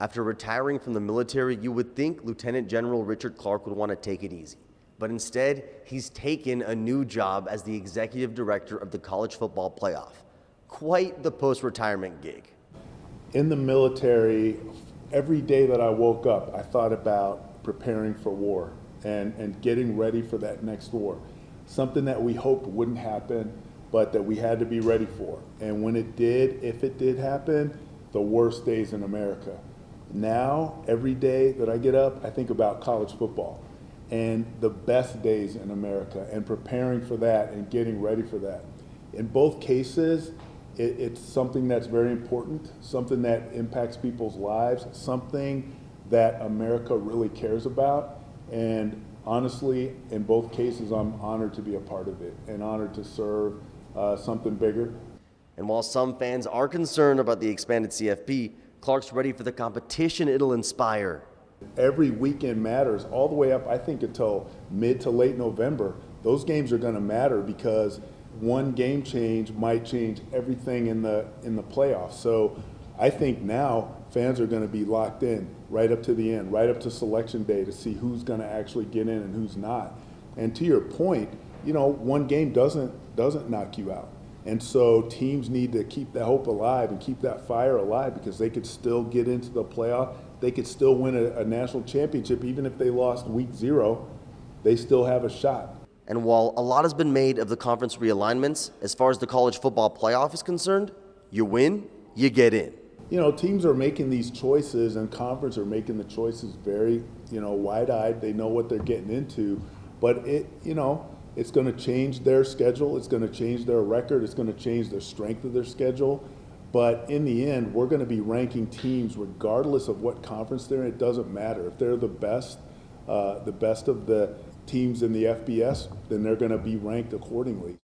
After retiring from the military, you would think Lieutenant General Richard Clark would want to take it easy. But instead, he's taken a new job as the executive director of the College Football Playoff. Quite the post-retirement gig. In the military, every day that I woke up, I thought about preparing for war and getting ready for that next war. Something that we hoped wouldn't happen, but that we had to be ready for. And when it did, if it did happen, the worst days in America. Now, every day that I get up, I think about college football and the best days in America and preparing for that and getting ready for that. In both cases, it's something that's very important, something that impacts people's lives, something that America really cares about. And honestly, in both cases, I'm honored to be a part of it and honored to serve something bigger. And while some fans are concerned about the expanded CFP, Clark's ready for the competition it'll inspire. Every weekend matters all the way up, I think, until mid to late November. Those games are going to matter because one game change might change everything in the playoffs. So I think now fans are going to be locked in right up to the end, right up to selection day to see who's going to actually get in and who's not. And to your point, one game doesn't knock you out. And so teams need to keep that hope alive and keep that fire alive because they could still get into the playoff. They could still win a national championship. Even if they lost week 0, they still have a shot. And while a lot has been made of the conference realignments, as far as the college football playoff is concerned, you win, you get in. Teams are making these choices and conference are making the choices very, wide-eyed. They know what they're getting into. But it's going to change their schedule. It's going to change their record. It's going to change the strength of their schedule. But in the end, we're going to be ranking teams regardless of what conference they're in. It doesn't matter. If they're the best of the teams in the FBS, then they're going to be ranked accordingly.